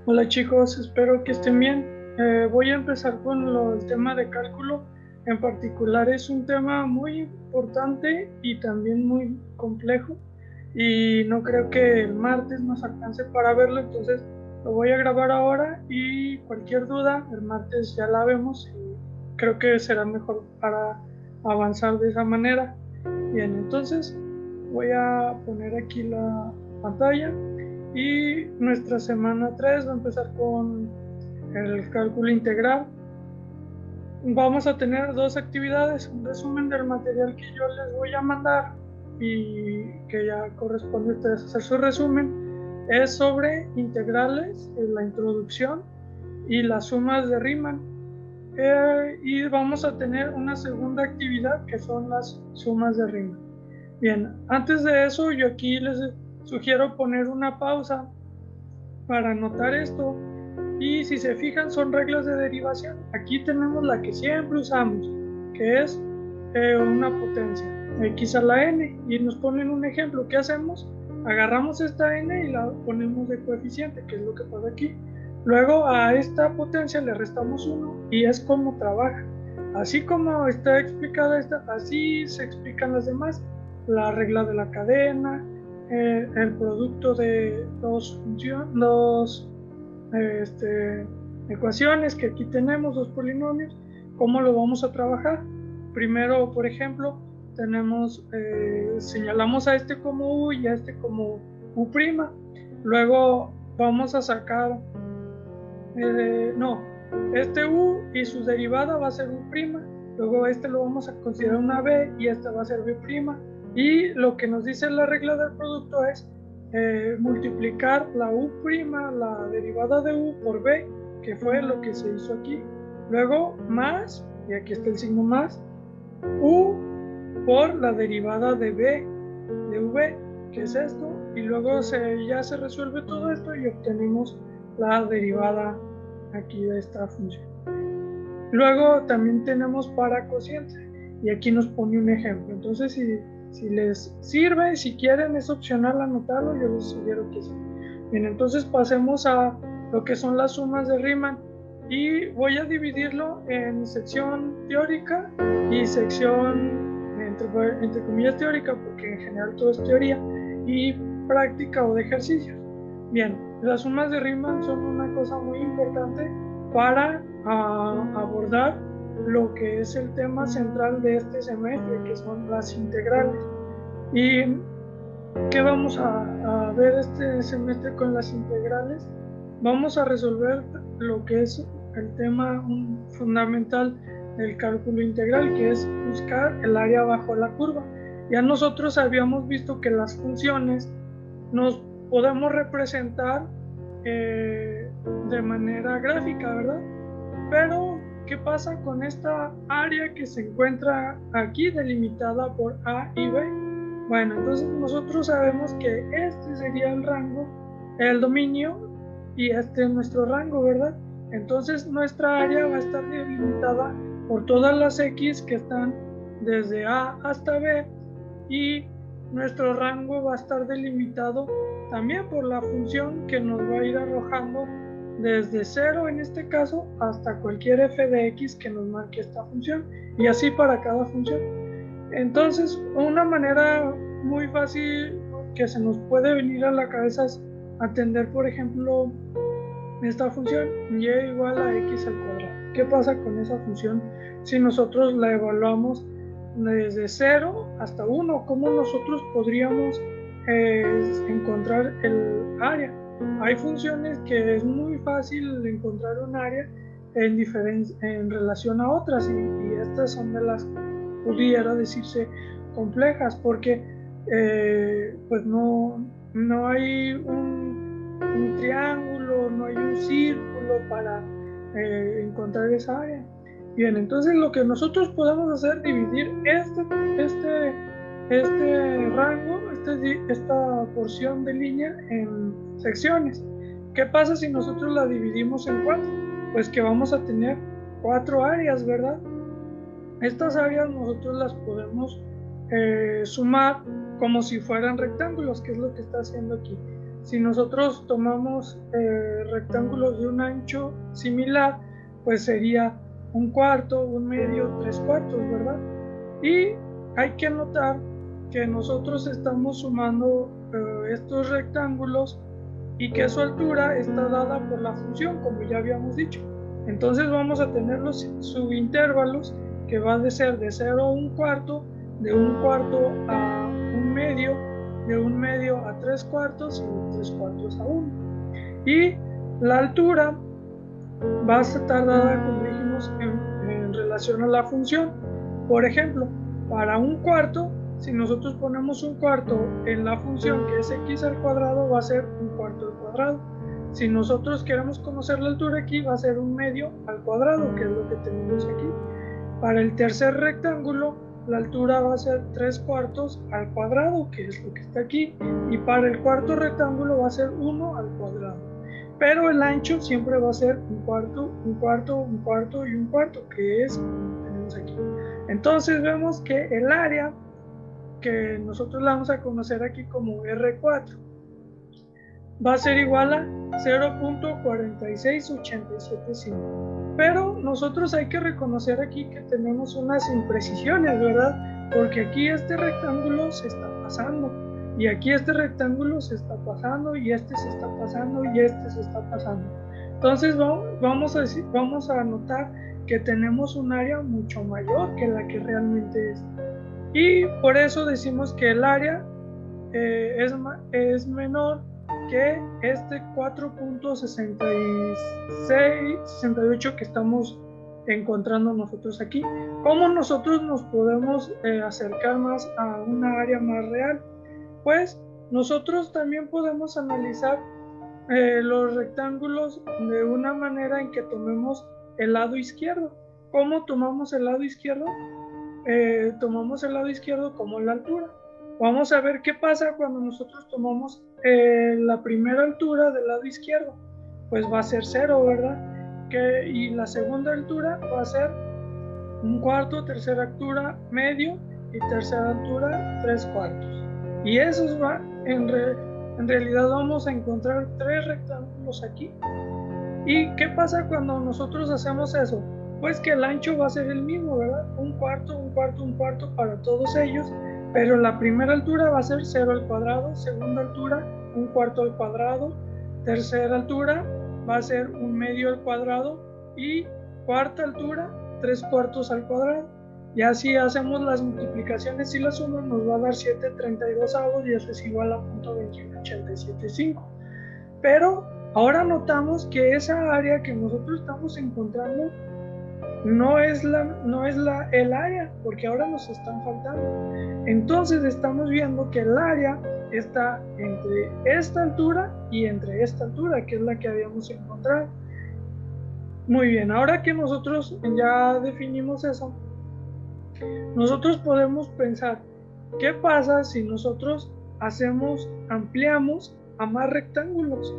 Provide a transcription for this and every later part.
Hola chicos, espero que estén bien. Voy a empezar con el tema de cálculo. En particular es un tema muy importante y también muy complejo y no creo que el martes nos alcance para verlo, entonces lo voy a grabar ahora y cualquier duda el martes ya la vemos y creo que será mejor para avanzar de esa manera. Bien, entonces voy a poner aquí la pantalla. Y nuestra semana 3 va a empezar con el cálculo integral. Vamos a tener dos actividades, un resumen del material que yo les voy a mandar y que ya corresponde a ustedes hacer su resumen. Es sobre integrales, la introducción y las sumas de Riemann. Y vamos a tener una segunda actividad que son las sumas de Riemann. Bien, antes de eso yo aquí les sugiero poner una pausa para anotar esto. Y si se fijan, son reglas de derivación. Aquí tenemos la que siempre usamos, que es una potencia, x a la n. Y nos ponen un ejemplo. ¿Qué hacemos? Agarramos esta n y la ponemos de coeficiente, que es lo que pasa aquí. Luego a esta potencia le restamos 1 y es como trabaja. Así como está explicada esta, así se explican las demás. La regla de la cadena, el producto de dos ecuaciones que aquí tenemos, dos polinomios. ¿Cómo lo vamos a trabajar? Primero, por ejemplo, señalamos a este como u y a este como u'. Luego vamos a sacar, este u y su derivada va a ser u'. Luego este lo vamos a considerar una b y esta va a ser b'. Y lo que nos dice la regla del producto es multiplicar la u', la derivada de u por b, que fue lo que se hizo aquí. Luego más, y aquí está el signo más, u por la derivada de b, de v, que es esto, y luego ya se resuelve todo esto y obtenemos la derivada aquí de esta función. Luego también tenemos para cociente, y aquí nos pone un ejemplo. Entonces, si les sirve, si quieren, es opcional anotarlo, yo les sugiero que sí. Bien, entonces pasemos a lo que son las sumas de Riemann, y voy a dividirlo en sección teórica y sección, entre comillas, teórica, porque en general todo es teoría, y práctica o de ejercicios. Bien, las sumas de Riemann son una cosa muy importante para abordar lo que es el tema central de este semestre, que son las integrales. ¿Y qué vamos a ver este semestre con las integrales? Vamos a resolver lo que es el tema fundamental del cálculo integral, que es buscar el área bajo la curva. Ya nosotros habíamos visto que las funciones nos podemos representar de manera gráfica, ¿verdad? Pero, ¿qué pasa con esta área que se encuentra aquí delimitada por A y B? Bueno, entonces nosotros sabemos que este sería el rango, el dominio, y este es nuestro rango, ¿verdad? Entonces nuestra área va a estar delimitada por todas las X que están desde A hasta B, y nuestro rango va a estar delimitado también por la función que nos va a ir arrojando desde 0 en este caso hasta cualquier f de x que nos marque esta función, y así para cada función. Entonces, una manera muy fácil que se nos puede venir a la cabeza es atender, por ejemplo, esta función y igual a x al cuadrado. ¿Qué pasa con esa función si nosotros la evaluamos desde 0 hasta 1? ¿Cómo nosotros podríamos encontrar el área? Hay funciones que es muy fácil encontrar un área en relación a otras, y estas son de las, pudiera decirse, complejas, porque pues no hay un triángulo, no hay un círculo para encontrar esa área. Bien, entonces lo que nosotros podemos hacer es dividir este rango, esta porción de línea en secciones. ¿Qué pasa si nosotros la dividimos en 4? Pues que vamos a tener 4 áreas, ¿verdad? Estas áreas nosotros las podemos sumar como si fueran rectángulos, que es lo que está haciendo aquí. si nosotros tomamos rectángulos de un ancho similar, pues sería 1/4, 1/2, 3/4, ¿verdad? Y hay que notar que nosotros estamos sumando estos rectángulos y que su altura está dada por la función, como ya habíamos dicho. Entonces vamos a tener los subintervalos que va a ser de 0 a 1/4, de 1/4 a 1/2, de 1/2 a 3/4 y de 3/4 a 1. Y la altura va a estar dada, como dijimos, en relación a la función. Por ejemplo, para 1/4, si nosotros ponemos 1/4 en la función que es x al cuadrado, va a ser 1/4 al cuadrado. Si nosotros queremos conocer la altura aquí, va a ser 1/2 al cuadrado, que es lo que tenemos aquí. Para el tercer rectángulo, la altura va a ser 3/4 al cuadrado, que es lo que está aquí. Y para el cuarto rectángulo va a ser 1 al cuadrado. Pero el ancho siempre va a ser 1/4, 1/4, 1/4 y 1/4, que es lo que tenemos aquí. Entonces vemos que el área, que nosotros la vamos a conocer aquí como R4, va a ser igual a 0.46875. Pero nosotros hay que reconocer aquí que tenemos unas imprecisiones, ¿verdad? Porque aquí este rectángulo se está pasando, y aquí este rectángulo se está pasando, y este se está pasando, y este se está pasando. Entonces vamos a notar que tenemos un área mucho mayor que la que realmente es. Y por eso decimos que el área es menor que este 4.6668 que estamos encontrando nosotros aquí. ¿Cómo nosotros nos podemos acercar más a una área más real? Pues nosotros también podemos analizar los rectángulos de una manera en que tomemos el lado izquierdo. ¿Cómo tomamos el lado izquierdo? Tomamos el lado izquierdo como la altura. Vamos a ver qué pasa cuando nosotros tomamos la primera altura del lado izquierdo. Pues va a ser 0, ¿verdad? Y la segunda altura va a ser 1/4, tercera altura medio y tercera altura 3/4. Y esos va, en realidad vamos a encontrar 3 rectángulos aquí. ¿Y qué pasa cuando nosotros hacemos eso? Pues que el ancho va a ser el mismo, ¿verdad? 1/4, 1/4, 1/4 para todos ellos, pero la primera altura va a ser 0 al cuadrado, segunda altura 1/4 al cuadrado, tercera altura va a ser 1/2 al cuadrado y cuarta altura 3/4 al cuadrado. Y así hacemos las multiplicaciones y la suma nos va a dar 7/32 y eso es igual a 0.218775. Pero ahora notamos que esa área que nosotros estamos encontrando no es el área, porque ahora nos están faltando. Entonces estamos viendo que el área está entre esta altura y entre esta altura, que es la que habíamos encontrado. Muy bien, ahora que nosotros ya definimos eso, nosotros podemos pensar, ¿qué pasa si nosotros ampliamos a más rectángulos?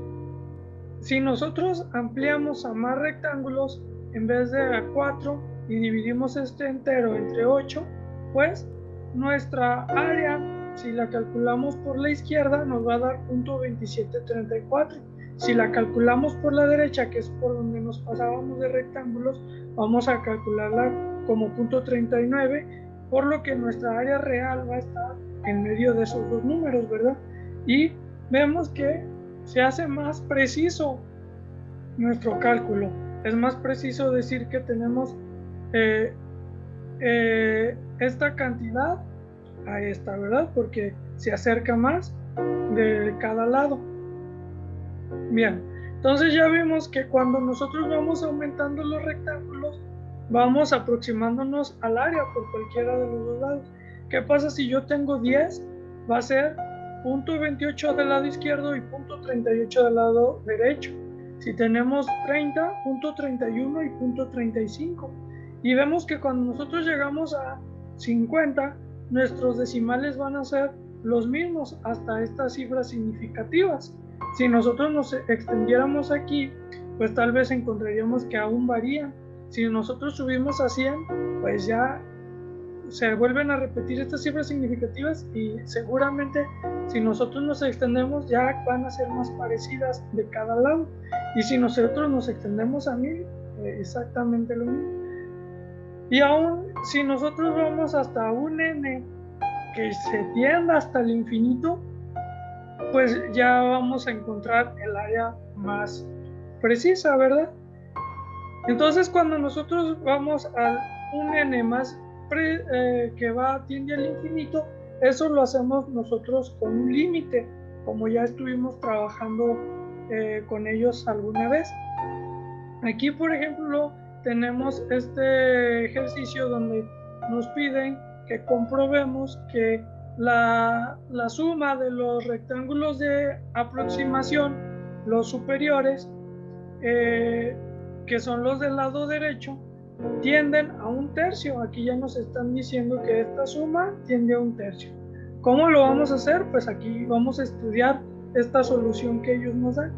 Si nosotros ampliamos a más rectángulos en vez de a 4 y dividimos este entero entre 8, pues nuestra área, si la calculamos por la izquierda, nos va a dar 0.2734. Si la calculamos por la derecha, que es por donde nos pasábamos de rectángulos, vamos a calcularla como 0.39, por lo que nuestra área real va a estar en medio de esos dos números, ¿verdad? Y vemos que se hace más preciso nuestro cálculo. Es más preciso decir que tenemos esta cantidad a esta, ¿verdad? Porque se acerca más de cada lado. Bien, entonces ya vimos que cuando nosotros vamos aumentando los rectángulos, vamos aproximándonos al área por cualquiera de los dos lados. ¿Qué pasa si yo tengo 10? Va a ser 0.28 del lado izquierdo y 0.38 del lado derecho. Si tenemos 30, 0.31 y 0.35. Y vemos que cuando nosotros llegamos a 50, nuestros decimales van a ser los mismos hasta estas cifras significativas. Si nosotros nos extendiéramos aquí, pues tal vez encontraríamos que aún varían. Si nosotros subimos a 100, pues ya se vuelven a repetir estas cifras significativas y seguramente si nosotros nos extendemos ya van a ser más parecidas de cada lado, y si nosotros nos extendemos a 1000, exactamente lo mismo. Y aún si nosotros vamos hasta un n que se tienda hasta el infinito, pues ya vamos a encontrar el área más precisa, ¿verdad? Entonces cuando nosotros vamos a un n más que tiende al infinito, eso lo hacemos nosotros con un límite, como ya estuvimos trabajando con ellos alguna vez. Aquí, por ejemplo, tenemos este ejercicio donde nos piden que comprobemos que la suma de los rectángulos de aproximación, los superiores, que son los del lado derecho, tienden a 1/3. Aquí ya nos están diciendo que esta suma tiende a 1/3. ¿Cómo lo vamos a hacer? Pues aquí vamos a estudiar esta solución que ellos nos dan.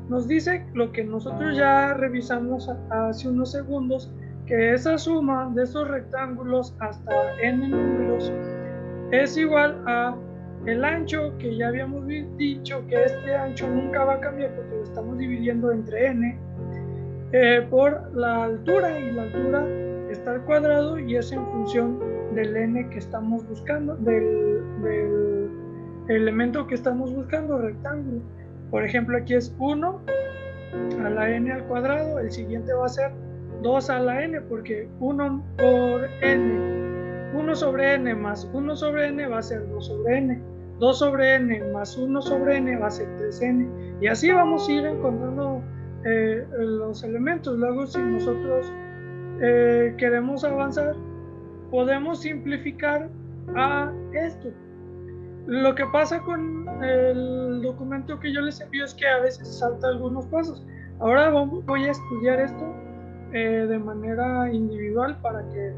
Nos dice lo que nosotros ya revisamos hace unos segundos, que esa suma de esos rectángulos hasta n números es igual a el ancho, que ya habíamos dicho que este ancho nunca va a cambiar porque lo estamos dividiendo entre n, por la altura, y la altura está al cuadrado y es en función del n que estamos buscando, del elemento que estamos buscando, rectángulo. Por ejemplo, aquí es 1 a la n al cuadrado, el siguiente va a ser 2 a la n, porque 1 por n, 1 sobre n más 1 sobre n va a ser 2 sobre n, 2 sobre n más 1 sobre n va a ser 3n, y así vamos a ir encontrando los elementos. Luego, si nosotros queremos avanzar, podemos simplificar a esto. Lo que pasa con el documento que yo les envío es que a veces salta algunos pasos. Ahora voy a estudiar esto de manera individual para que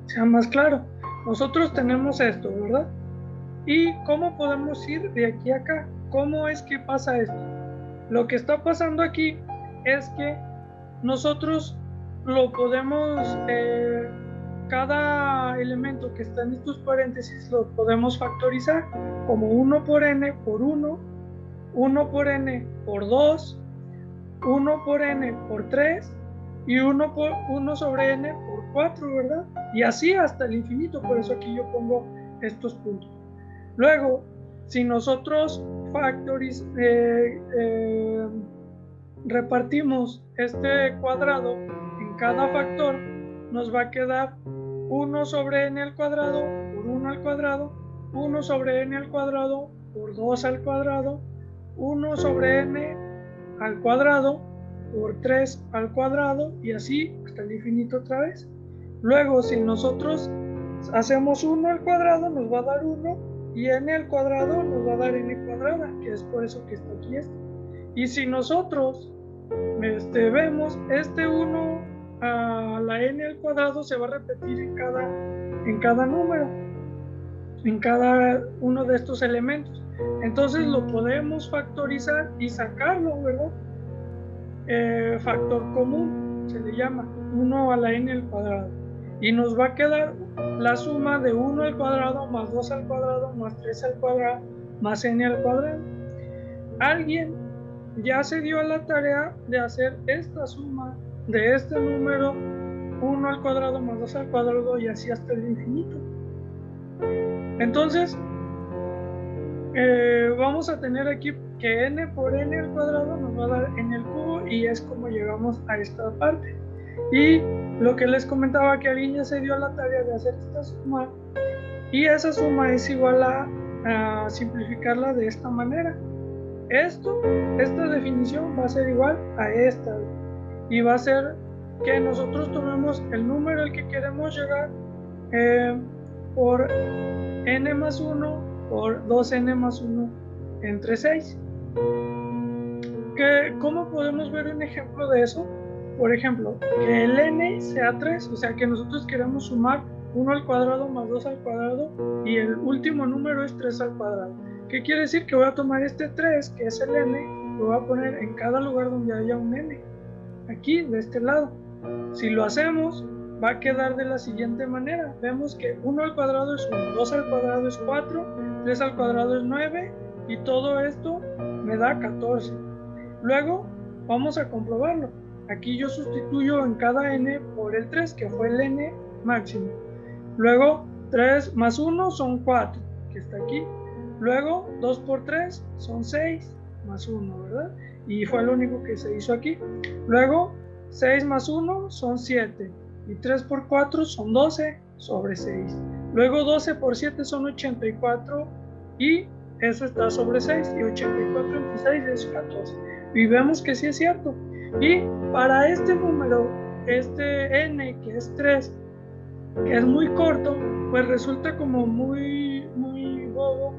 sea más claro. Nosotros tenemos esto, ¿verdad? ¿Y cómo podemos ir de aquí a acá? ¿Cómo es que pasa esto? Lo que está pasando aquí es que nosotros lo podemos, cada elemento que está en estos paréntesis lo podemos factorizar como 1 por n por 1, 1 por n por 2, 1 por n por 3 y 1 sobre n por 4, ¿verdad? Y así hasta el infinito, por eso aquí yo pongo estos puntos. Luego, si nosotros repartimos este cuadrado en cada factor, nos va a quedar 1 sobre n al cuadrado por 1 al cuadrado, 1 sobre n al cuadrado por 2 al cuadrado, 1 sobre n al cuadrado por 3 al cuadrado, y así hasta el infinito otra vez. Luego, si nosotros hacemos 1 al cuadrado, nos va a dar 1, y n al cuadrado nos va a dar n cuadrada, que es por eso que está aquí esto. Y si nosotros vemos este 1 a la n al cuadrado, se va a repetir en cada número, en cada uno de estos elementos. Entonces lo podemos factorizar y sacarlo, ¿verdad? Factor común se le llama 1 a la n al cuadrado, y nos va a quedar la suma de 1 al cuadrado más 2 al cuadrado más 3 al cuadrado más n al cuadrado. Alguien ya se dio a la tarea de hacer esta suma de este número 1 al cuadrado más 2 al cuadrado y así hasta el infinito. Entonces vamos a tener aquí que n por n al cuadrado nos va a dar n al cubo, y es como llegamos a esta parte. Y lo que les comentaba, que alguien ya se dio a la tarea de hacer esta suma, y esa suma es igual a simplificarla de esta manera. Esta definición va a ser igual a esta, y va a ser que nosotros tomemos el número al que queremos llegar por n más 1 por 2n más 1 entre 6. ¿Cómo podemos ver un ejemplo de eso? Por ejemplo, que el n sea 3, o sea que nosotros queremos sumar 1 al cuadrado más 2 al cuadrado, y el último número es 3 al cuadrado. ¿Qué quiere decir? Que voy a tomar este 3, que es el n, lo voy a poner en cada lugar donde haya un n, aquí de este lado. Si lo hacemos, va a quedar de la siguiente manera. Vemos que 1 al cuadrado es 1, 2 al cuadrado es 4, 3 al cuadrado es 9 y todo esto me da 14. Luego vamos a comprobarlo. Aquí yo sustituyo en cada n por el 3, que fue el n máximo. Luego 3 más 1 son 4, que está aquí. Luego 2 por 3 son 6 más 1, ¿verdad? Y fue lo único que se hizo aquí. Luego 6 más 1 son 7 y 3 por 4 son 12 sobre 6. Luego 12 por 7 son 84 y eso está sobre 6 y 84 entre 6 es 14. Y vemos que sí es cierto. Y para este número, este n que es 3, que es muy corto, pues resulta como muy bobo,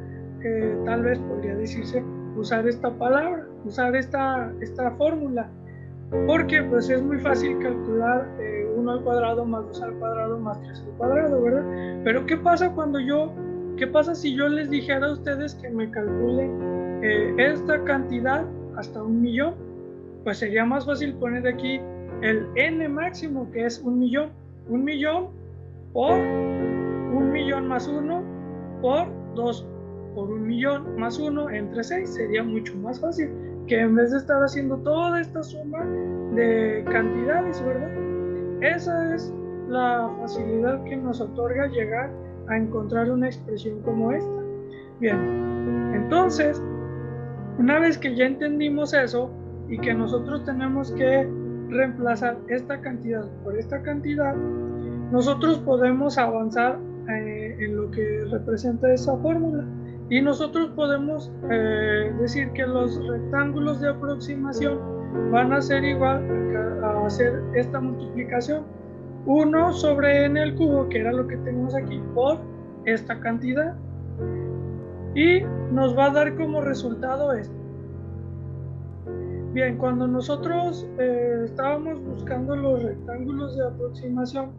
tal vez podría decirse, usar esta palabra, usar esta fórmula, porque pues es muy fácil calcular 1 al cuadrado más 2 al cuadrado más 3 al cuadrado, ¿verdad? Pero ¿qué pasa si yo les dijera a ustedes que me calculen esta cantidad hasta 1.000.000? Pues sería más fácil poner aquí el n máximo, que es 1.000.000. 1.000.000 por 1.000.000 más 1 por 2 por 1.000.000 más 1 entre 6. Sería mucho más fácil que en vez de estar haciendo toda esta suma de cantidades, ¿verdad? Esa es la facilidad que nos otorga llegar a encontrar una expresión como esta. Bien, entonces, una vez que ya entendimos eso y que nosotros tenemos que reemplazar esta cantidad por esta cantidad, nosotros podemos avanzar en lo que representa esa fórmula y nosotros podemos decir que los rectángulos de aproximación van a ser igual a hacer esta multiplicación 1 sobre n al cubo, que era lo que tenemos aquí, por esta cantidad, y nos va a dar como resultado esto. Bien, cuando nosotros estábamos buscando los rectángulos de aproximación,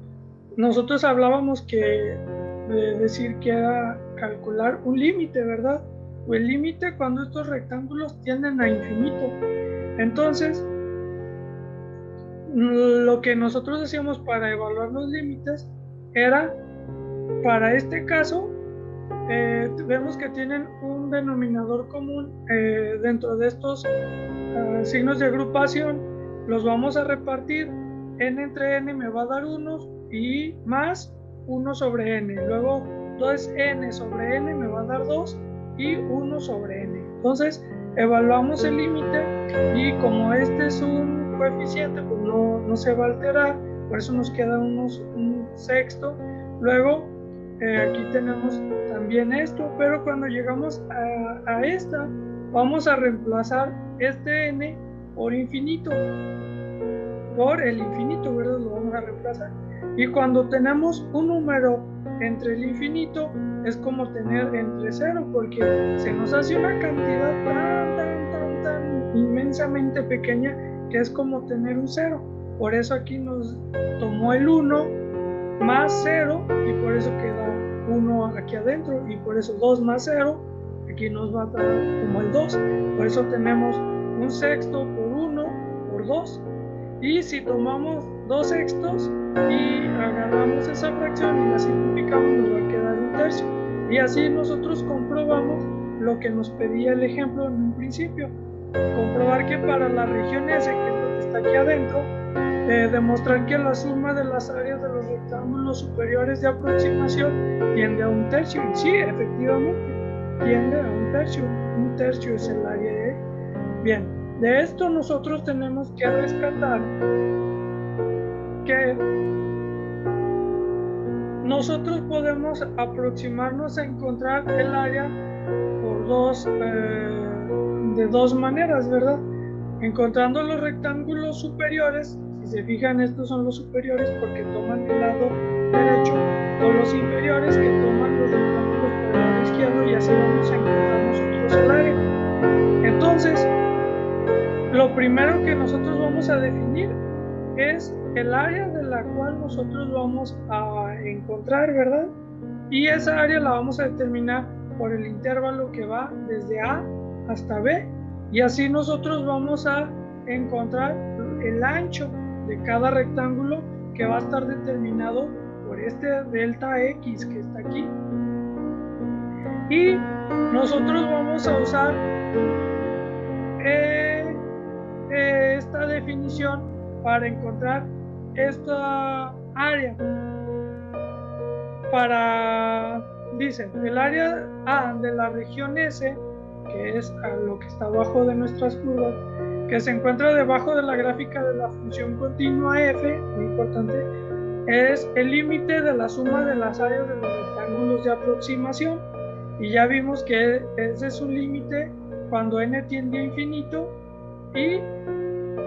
nosotros hablábamos de decir que era calcular un límite, ¿verdad? O el límite cuando estos rectángulos tienden a infinito. Entonces, lo que nosotros hacíamos para evaluar los límites era, para este caso, vemos que tienen un denominador común dentro de estos signos de agrupación. Los vamos a repartir. N entre n me va a dar 1 y más 1 sobre n. Luego 2n sobre n me va a dar 2 y 1 sobre n. Entonces evaluamos el límite y como este es un coeficiente, pues no se va a alterar, por eso nos queda un sexto. Luego aquí tenemos también esto, pero cuando llegamos a esta, vamos a reemplazar este n por infinito, por el infinito, ¿verdad? Lo vamos a reemplazar. Y cuando tenemos un número entre el infinito, es como tener entre 0, porque se nos hace una cantidad tan inmensamente pequeña que es como tener un 0. Por eso aquí nos tomó el 1 más 0 y por eso queda 1 aquí adentro, y por eso 2 más 0 aquí nos va a dar como el 2. Por eso tenemos un sexto por 1 por 2. Y si tomamos 2 sextos y agarramos esa fracción y la simplificamos, nos va a quedar un tercio. Y así nosotros comprobamos lo que nos pedía el ejemplo en un principio. Comprobar que para la región S, que es lo que está aquí adentro, demostrar que la suma de las áreas de los rectángulos superiores de aproximación tiende a un tercio. Y sí, efectivamente, tiende a un tercio. Un tercio es el área E. Bien, de esto nosotros tenemos que rescatar que nosotros podemos aproximarnos a encontrar el área de dos maneras, ¿verdad? Encontrando los rectángulos superiores. Si se fijan, estos son los superiores porque toman el lado derecho, o los inferiores que toman los rectángulos por el lado izquierdo, y así vamos a encontrar nosotros el área. Entonces, lo primero que nosotros vamos a definir es el área de la cual nosotros vamos a encontrar, ¿verdad? Y esa área la vamos a determinar por el intervalo que va desde A hasta B, y así nosotros vamos a encontrar el ancho de cada rectángulo que va a estar determinado por este delta X que está aquí. Y nosotros vamos a usar esta definición para encontrar esta área. Dice, el área A de la región S, que es lo que está abajo de nuestras curvas, que se encuentra debajo de la gráfica de la función continua f, muy importante, es el límite de la suma de las áreas de los rectángulos de aproximación. Y ya vimos que ese es un límite cuando n tiende a infinito y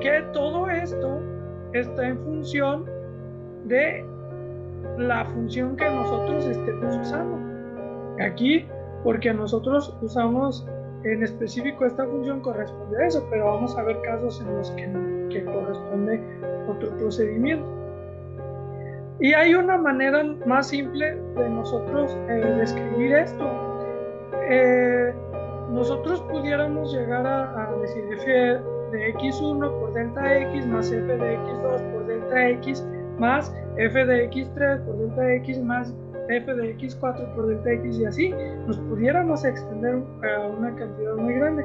que todo esto está en función de la función que nosotros estemos usando. Aquí, porque nosotros usamos en específico esta función, corresponde a eso, pero vamos a ver casos en los que corresponde otro procedimiento. Y hay una manera más simple de nosotros describir esto. Nosotros pudiéramos llegar a decir f de x1 por delta x más f de x2 por delta x más f de x3 por delta x más f de x4 por delta x, y así nos pudiéramos extender a una cantidad muy grande.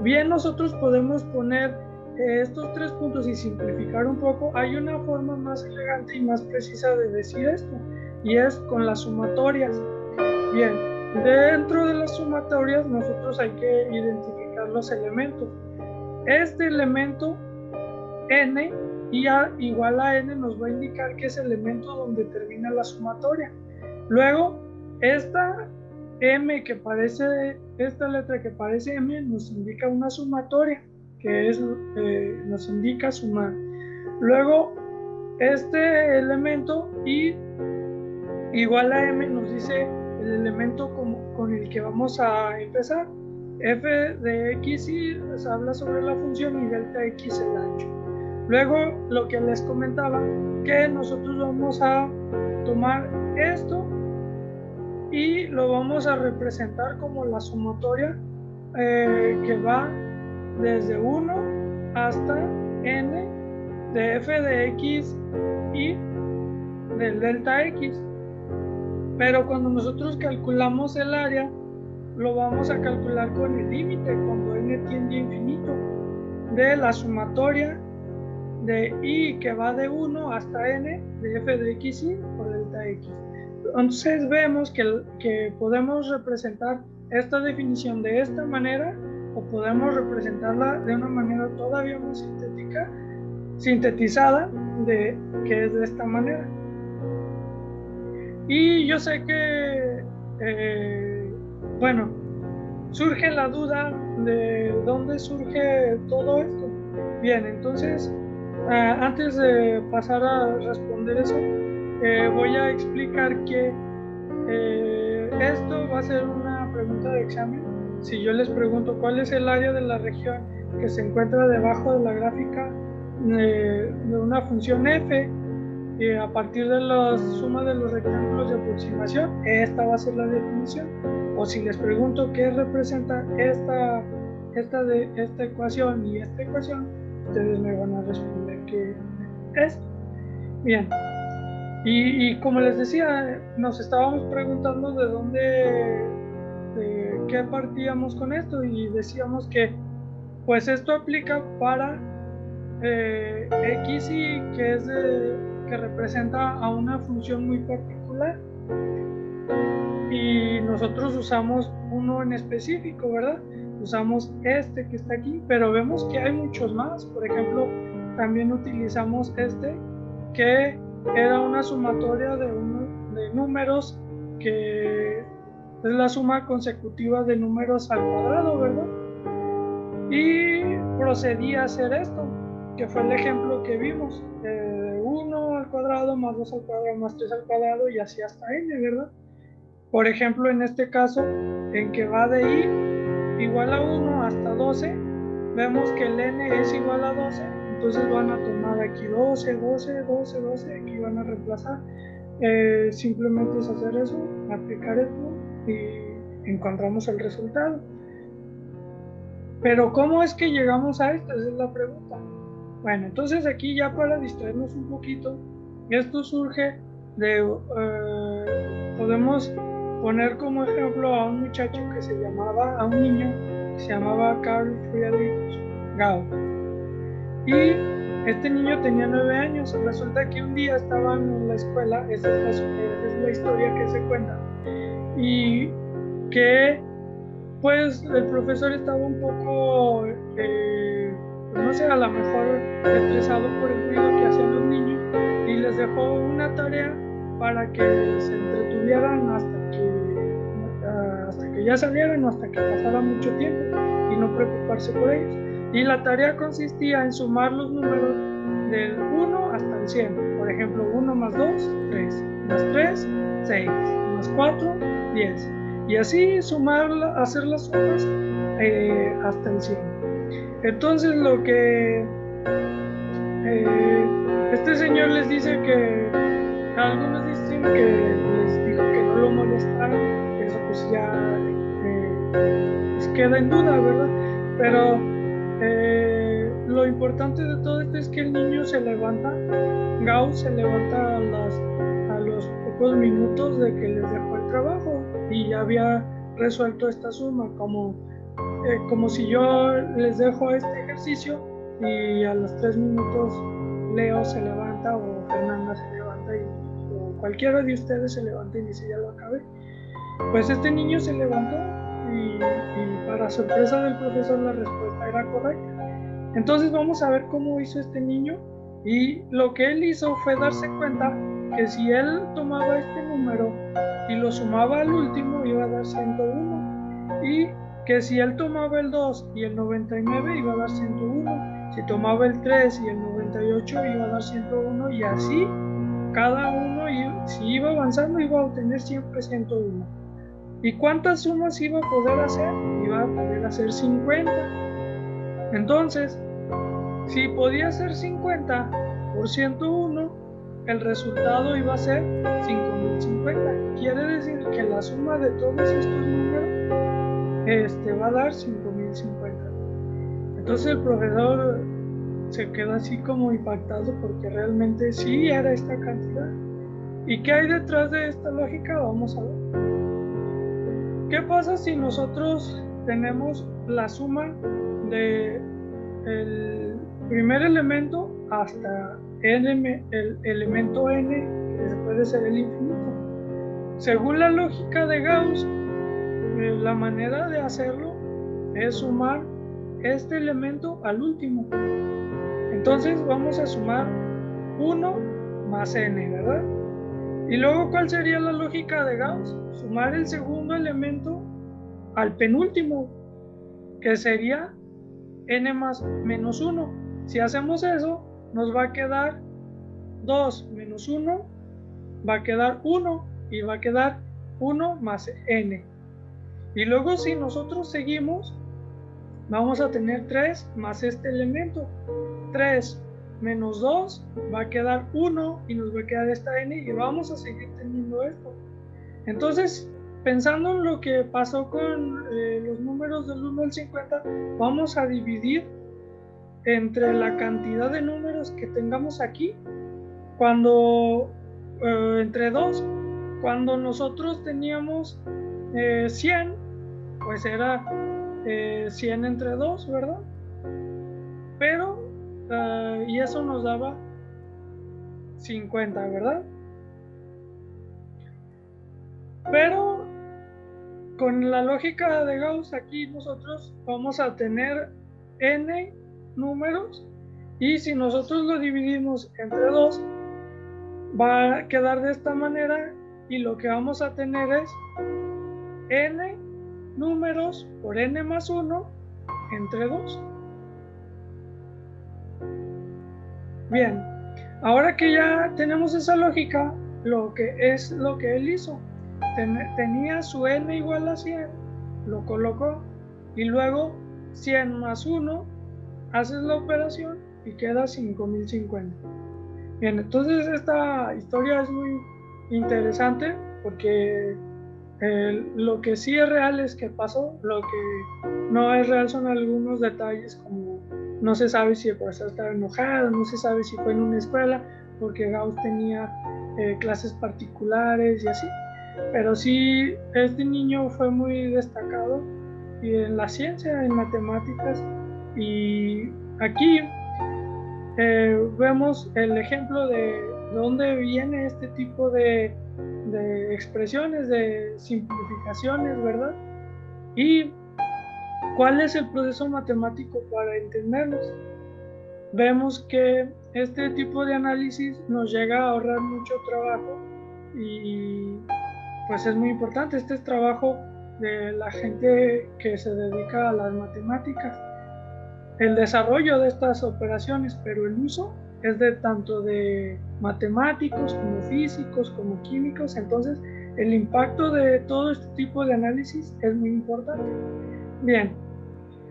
Bien, nosotros podemos poner estos tres puntos y simplificar un poco. Hay una forma más elegante y más precisa de decir esto, y es con las sumatorias. Bien, dentro de las sumatorias nosotros hay que identificar los elementos. Este elemento n y igual a n nos va a indicar que es el elemento donde termina la sumatoria. Luego, esta m que parece, esta letra que parece m nos indica una sumatoria, que es, nos indica sumar. Luego, este elemento y igual a m nos dice el elemento con el que vamos a empezar. F de x y nos habla sobre la función y delta x el ancho. Luego, lo que les comentaba, que nosotros vamos a tomar esto y lo vamos a representar como la sumatoria que va desde 1 hasta n de f de x y del delta x. Pero cuando nosotros calculamos el área, lo vamos a calcular con el límite cuando n tiende a infinito de la sumatoria de y que va de 1 hasta n de f de x y por delta x. Entonces vemos que podemos representar esta definición de esta manera, o podemos representarla de una manera todavía más sintetizada, que es de esta manera. Y yo sé que bueno, surge la duda de dónde surge todo esto. Bien, entonces antes de pasar a responder eso, voy a explicar que esto va a ser una pregunta de examen. Si yo les pregunto cuál es el área de la región que se encuentra debajo de la gráfica de una función f, y a partir de la suma de los rectángulos de aproximación, esta va a ser la definición. O si les pregunto qué representa esta ecuación y esta ecuación, ustedes me van a responder que es. Bien, y como les decía, nos estábamos preguntando de qué partíamos con esto, y decíamos que pues esto aplica para x y que es que representa a una función muy particular, y nosotros usamos uno en específico, ¿verdad? Usamos este que está aquí, pero vemos que hay muchos más. Por ejemplo, también utilizamos este, que era una sumatoria de números, que es la suma consecutiva de números al cuadrado, ¿verdad? Y procedía a hacer esto, que fue el ejemplo que vimos, 1 al cuadrado más 2 al cuadrado más 3 al cuadrado y así hasta n, ¿verdad? Por ejemplo, en este caso, en que va de i igual a 1 hasta 12, vemos que el n es igual a 12, entonces van a tomar aquí 12, 12, 12, 12, aquí van a reemplazar. Simplemente es hacer eso, aplicar esto y encontramos el resultado. Pero ¿cómo es que llegamos a esto? Esa es la pregunta. Bueno, entonces aquí ya para distraernos un poquito, Esto surge de, podemos poner como ejemplo a un muchacho que se llamaba, a un niño que se llamaba Carl Friedrich Gauss. Y este niño tenía 9 años. Resulta que un día estaban en la escuela, esa es la historia que se cuenta, y que pues el profesor estaba un poco, no sé, a lo mejor estresado por el ruido que hacían los niños, y les dejó una tarea para que se entretuvieran hasta que ya salieran o hasta que pasara mucho tiempo y no preocuparse por ellos. Y la tarea consistía en sumar los números del 1 hasta el 100. Por ejemplo, 1 más 2, 3, más 3, 6, más 4, 10. Y así sumar, hacer las sumas hasta el 100. Entonces lo que este señor les dice que, algunos dicen que les dijo que no lo molestaran, eso pues ya pues queda en duda, ¿verdad? Pero lo importante de todo esto es que el niño se levanta, Gauss se levanta a los pocos minutos de que les dejó el trabajo y ya había resuelto esta suma, como si yo les dejo este ejercicio y a los 3 minutos Leo se levanta o Fernanda se levanta o cualquiera de ustedes se levanta y dice ya lo acabé. Pues este niño se levantó y para sorpresa del profesor la respuesta era correcta. Entonces vamos a ver cómo hizo este niño, y lo que él hizo fue darse cuenta que si él tomaba este número y lo sumaba al último iba a dar 101, y que si él tomaba el 2 y el 99 iba a dar 101, si tomaba el 3 y el 98 iba a dar 101, y así cada uno, si iba avanzando, iba a obtener siempre 101. ¿Y cuántas sumas iba a poder hacer? Iba a poder hacer 50. Entonces, si podía hacer 50 por 101, el resultado iba a ser 5050. Quiere decir que la suma de todos estos números va a dar 5050. Entonces el profesor se quedó así como impactado porque realmente sí era esta cantidad. ¿Y qué hay detrás de esta lógica? Vamos a ver. ¿Qué pasa si nosotros tenemos la suma de el primer elemento hasta el elemento n, que puede ser el infinito? Según la lógica de Gauss, la manera de hacerlo es sumar este elemento al último. Entonces vamos a sumar 1 más n, ¿verdad? Y luego, ¿cuál sería la lógica de Gauss? Sumar el segundo elemento al penúltimo, que sería n más menos 1. Si hacemos eso, nos va a quedar 2 menos 1, va a quedar 1, y va a quedar 1 más n. Y luego, si nosotros seguimos, vamos a tener 3 más este elemento. 3 menos 2 va a quedar 1 y nos va a quedar esta n, y vamos a seguir teniendo esto. Entonces, pensando en lo que pasó con los números del 1 al 50, vamos a dividir entre la cantidad de números que tengamos aquí, entre 2. Cuando nosotros teníamos 100, pues era 100 entre 2, ¿verdad? Pero y eso nos daba 50, ¿verdad? Pero con la lógica de Gauss, aquí nosotros vamos a tener n números, y si nosotros lo dividimos entre 2 va a quedar de esta manera, y lo que vamos a tener es n números por n más 1 entre 2. Bien, ahora que ya tenemos esa lógica, lo que él hizo, tenía su n igual a 100, lo colocó, y luego 100 más 1, haces la operación y queda 5050. Bien, entonces esta historia es muy interesante porque lo que sí es real es que pasó, lo que no es real son algunos detalles, como no se sabe si el profesor estaba enojado, no se sabe si fue en una escuela, porque Gauss tenía clases particulares y así. Pero sí, este niño fue muy destacado en la ciencia, en matemáticas, y aquí vemos el ejemplo de dónde viene este tipo de expresiones, de simplificaciones, ¿verdad? Y cuál es el proceso matemático para entenderlos. Vemos que este tipo de análisis nos llega a ahorrar mucho trabajo y pues es muy importante. Este es trabajo de la gente que se dedica a las matemáticas, el desarrollo de estas operaciones, pero el uso es de tanto de matemáticos como físicos como químicos. Entonces el impacto de todo este tipo de análisis es muy importante. Bien,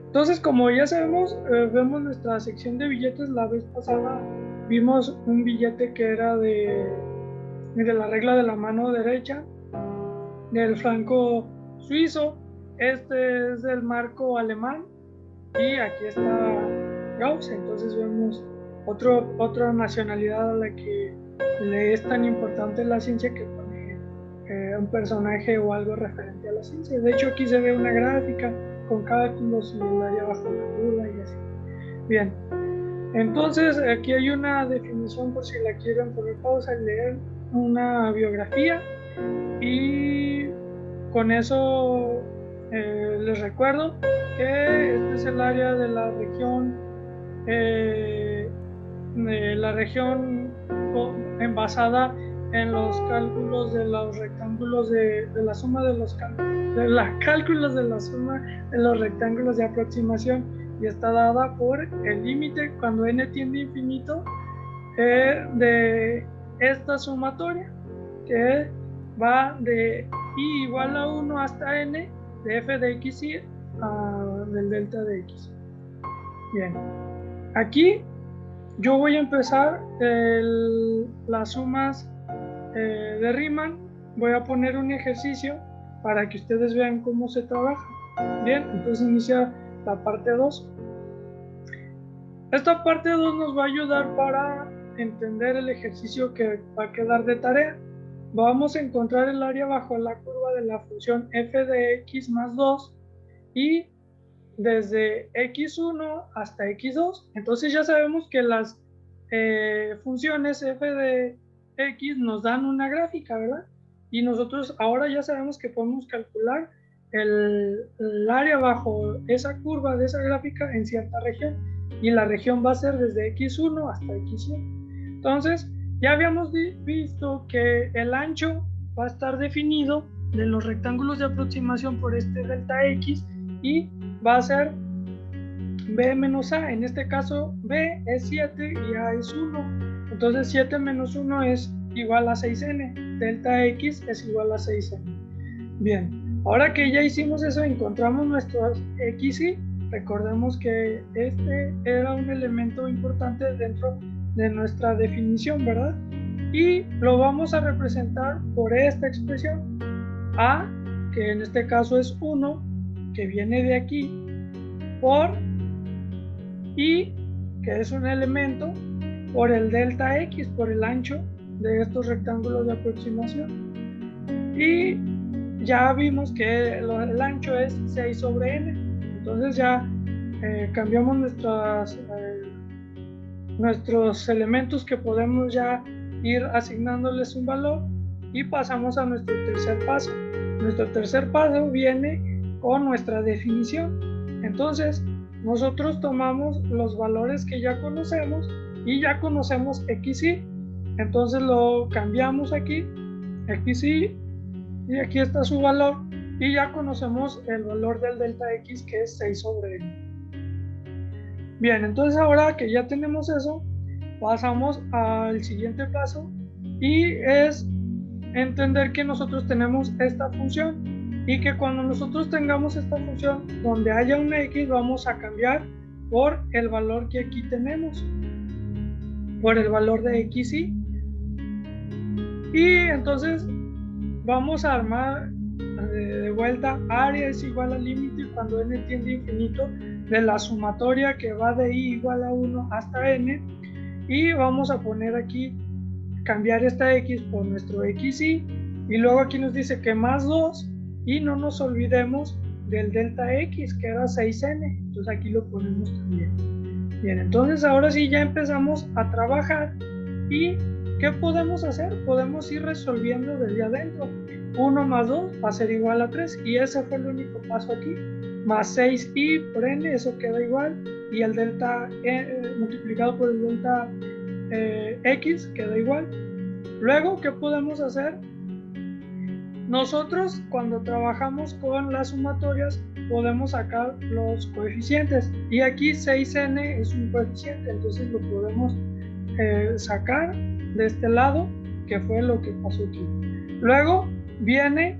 entonces como ya sabemos, vemos nuestra sección de billetes. La vez pasada vimos un billete que era de la regla de la mano derecha, del franco suizo. Este es del marco alemán y aquí está Gauss. Entonces vemos otra nacionalidad a la que le es tan importante la ciencia, que pone un personaje o algo referente a la ciencia. De hecho aquí se ve una gráfica con cálculos y el área bajo la curva y así. Bien, entonces aquí hay una definición por si la quieren poner pausa y leer, una biografía, y con eso les recuerdo que este es el área de la región basada en los cálculos de los rectángulos de la suma de los cálculos de la suma de los rectángulos de aproximación, y está dada por el límite cuando n tiende a infinito de esta sumatoria, que va de i igual a 1 hasta n de f de x y del delta de x. Bien, aquí yo voy a empezar las sumas de Riemann. Voy a poner un ejercicio para que ustedes vean cómo se trabaja. Bien, entonces inicia la parte 2. Esta parte 2 nos va a ayudar para entender el ejercicio que va a quedar de tarea. Vamos a encontrar el área bajo la curva de la función f de x más 2 y desde x1 hasta x2. Entonces ya sabemos que las funciones f de x nos dan una gráfica, ¿verdad? Y nosotros ahora ya sabemos que podemos calcular el área bajo esa curva de esa gráfica en cierta región, y la región va a ser desde x1 hasta x1. Entonces ya habíamos visto que el ancho va a estar definido de los rectángulos de aproximación por este delta x, y va a ser b menos a. En este caso b es 7 y a es 1. Entonces 7 menos 1 es igual a 6n. Delta x es igual a 6n. Bien, ahora que ya hicimos eso, encontramos nuestros x y. Recordemos que este era un elemento importante dentro de nuestra definición, ¿verdad? Y lo vamos a representar por esta expresión. A, que en este caso es 1, que viene de aquí, por y, que es un elemento, por el delta x, por el ancho de estos rectángulos de aproximación. Y ya vimos que el ancho es 6 sobre n. Entonces ya cambiamos nuestros elementos, que podemos ya ir asignándoles un valor, y pasamos a nuestro tercer paso. Nuestro tercer paso viene con nuestra definición. Entonces nosotros tomamos los valores que ya conocemos, y ya conocemos x y. Entonces lo cambiamos aquí, x y aquí está su valor, y ya conocemos el valor del delta x, que es 6 sobre n. Bien, entonces ahora que ya tenemos eso, pasamos al siguiente paso, y es entender que nosotros tenemos esta función, y que cuando nosotros tengamos esta función donde haya una x, vamos a cambiar por el valor que aquí tenemos, por el valor de x y. Y entonces vamos a armar de vuelta área es igual al límite cuando n tiende a infinito de la sumatoria que va de i igual a 1 hasta n, y vamos a poner aquí cambiar esta X por nuestro XY, y luego aquí nos dice que más 2, y no nos olvidemos del delta X, que era 6N, entonces aquí lo ponemos también. Bien, entonces ahora sí ya empezamos a trabajar, y ¿qué podemos hacer? Podemos ir resolviendo desde adentro. 1 más 2 va a ser igual a 3, y ese fue el único paso aquí, más 6i por n, eso queda igual, y el delta multiplicado por el delta x queda igual. Luego, ¿qué podemos hacer? Nosotros, cuando trabajamos con las sumatorias, podemos sacar los coeficientes, y aquí 6n es un coeficiente, entonces lo podemos sacar de este lado, que fue lo que pasó aquí. Luego viene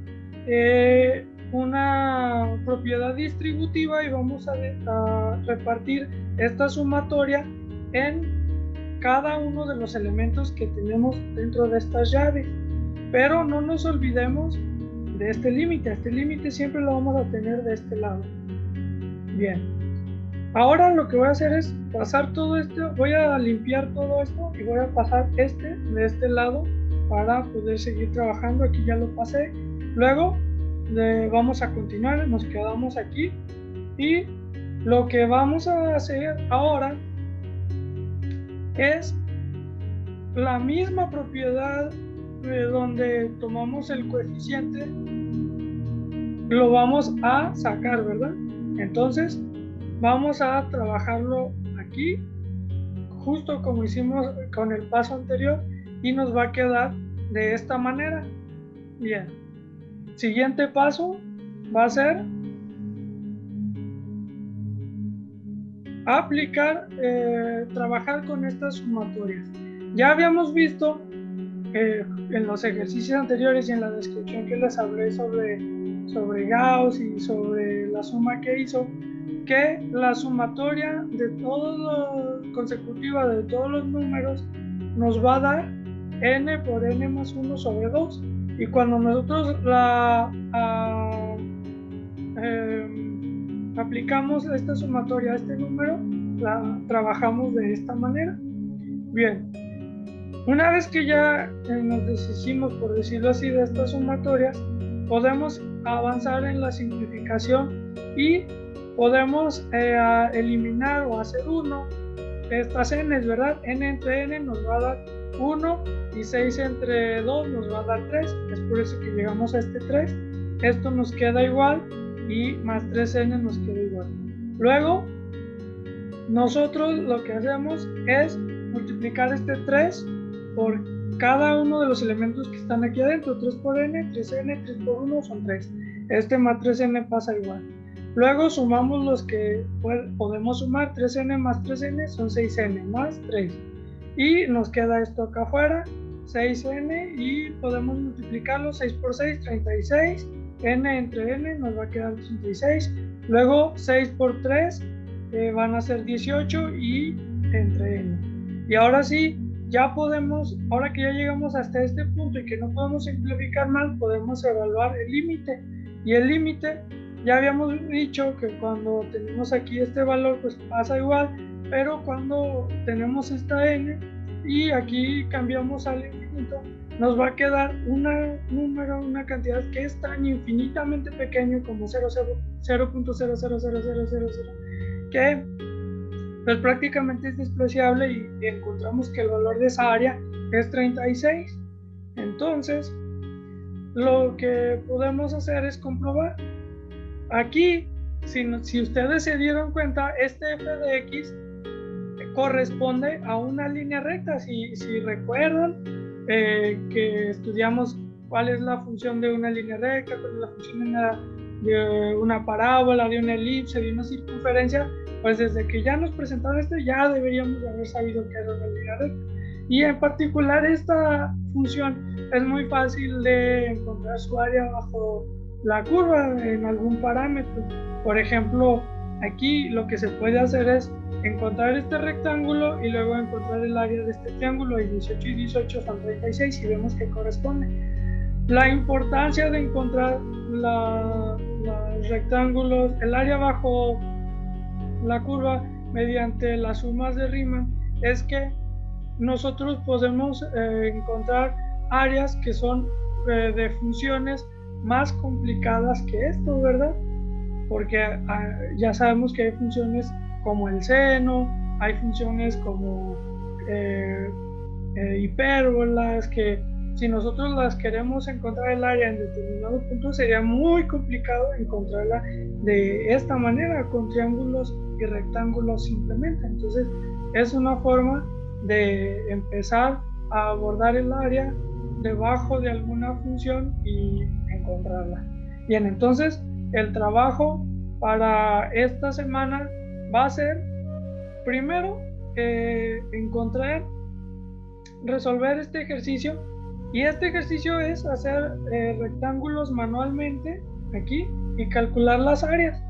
una propiedad distributiva, y vamos a repartir esta sumatoria en cada uno de los elementos que tenemos dentro de estas llaves, pero no nos olvidemos de este límite siempre lo vamos a tener de este lado. Bien, ahora lo que voy a hacer es pasar todo esto, voy a limpiar todo esto y voy a pasar de este lado para poder seguir trabajando. Aquí ya lo pasé. Luego vamos a continuar, nos quedamos aquí, y lo que vamos a hacer ahora es la misma propiedad donde tomamos el coeficiente, lo vamos a sacar, ¿verdad? Entonces vamos a trabajarlo aquí, justo como hicimos con el paso anterior, y nos va a quedar de esta manera. Bien, siguiente paso va a ser trabajar con estas sumatorias. Ya habíamos visto en los ejercicios anteriores y en la descripción que les hablé sobre Gauss y sobre la suma que hizo, que la sumatoria de consecutiva de todos los números nos va a dar n por n más 1 sobre 2, y cuando nosotros aplicamos esta sumatoria a este número, la trabajamos de esta manera. Bien, una vez que ya nos deshicimos, por decirlo así, de estas sumatorias, podemos avanzar en la simplificación y podemos eliminar o hacer 1 estas n, ¿verdad? N entre n nos va a dar 1, y 6 entre 2 nos va a dar 3, es por eso que llegamos a este 3. Esto nos queda igual, y más 3n nos queda igual. Luego nosotros lo que hacemos es multiplicar este 3 por cada uno de los elementos que están aquí adentro. 3 por n, 3n, 3 por 1 son 3. Este más 3n pasa igual. Luego sumamos los que podemos sumar. 3n más 3n son 6n más 3. Y nos queda esto acá afuera, 6n, y podemos multiplicarlo. 6 por 6, 36. N entre n nos va a quedar 36. Luego 6 por 3 van a ser 18, y entre n. Y ahora sí, ya podemos, ahora que ya llegamos hasta este punto y que no podemos simplificar más, podemos evaluar el límite. Y el límite, ya habíamos dicho que cuando tenemos aquí este valor, pues pasa igual, pero cuando tenemos esta n y aquí cambiamos al infinito, nos va a quedar una cantidad que es tan infinitamente pequeño como 0.000000, que pues prácticamente es despreciable, y encontramos que el valor de esa área es 36. Entonces lo que podemos hacer es comprobar. Aquí, si ustedes se dieron cuenta, este f de x corresponde a una línea recta. Si recuerdan que estudiamos cuál es la función de una línea recta, cuál es la función de una parábola, de una elipse, de una circunferencia, pues desde que ya nos presentaron esto ya deberíamos haber sabido que era una línea recta. Y en particular esta función es muy fácil de encontrar su área bajo la curva en algún parámetro. Por ejemplo, aquí lo que se puede hacer es encontrar este rectángulo y luego encontrar el área de este triángulo, y 18 y 18 son 36, y vemos que corresponde. La importancia de encontrar los rectángulos, el área bajo la curva mediante las sumas de Riemann, es que nosotros podemos encontrar áreas que son de funciones más complicadas que esto, ¿verdad? Porque ya sabemos que hay funciones como el seno, hay funciones como hipérbolas, que si nosotros las queremos encontrar el área en determinado punto, sería muy complicado encontrarla de esta manera, con triángulos y rectángulos simplemente. Entonces, es una forma de empezar a abordar el área debajo de alguna función y encontrarla. Bien, entonces el trabajo para esta semana va a ser primero encontrar, resolver este ejercicio, y este ejercicio es hacer rectángulos manualmente aquí y calcular las áreas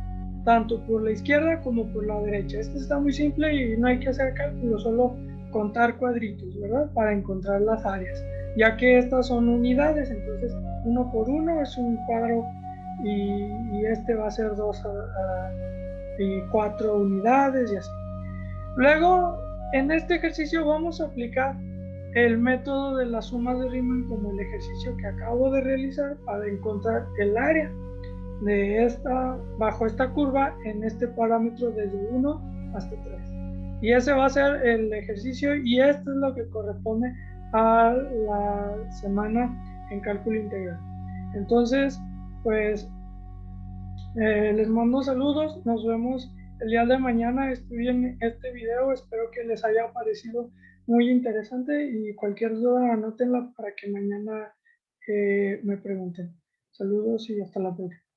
tanto por la izquierda como por la derecha. Este está muy simple y no hay que hacer cálculos, solo contar cuadritos, ¿verdad? Para encontrar las áreas, ya que estas son unidades, entonces 1 por 1 es un cuadro y este va a ser 2 y 4 unidades y así. Luego, en este ejercicio vamos a aplicar el método de las sumas de Riemann como el ejercicio que acabo de realizar para encontrar el área de bajo esta curva en este parámetro desde 1 hasta 3. Y ese va a ser el ejercicio y esto es lo que corresponde a la semana en cálculo integral. Entonces, pues les mando saludos, nos vemos el día de mañana. Estudien este video, espero que les haya parecido muy interesante y cualquier duda anótenla para que mañana me pregunten. Saludos y hasta la próxima.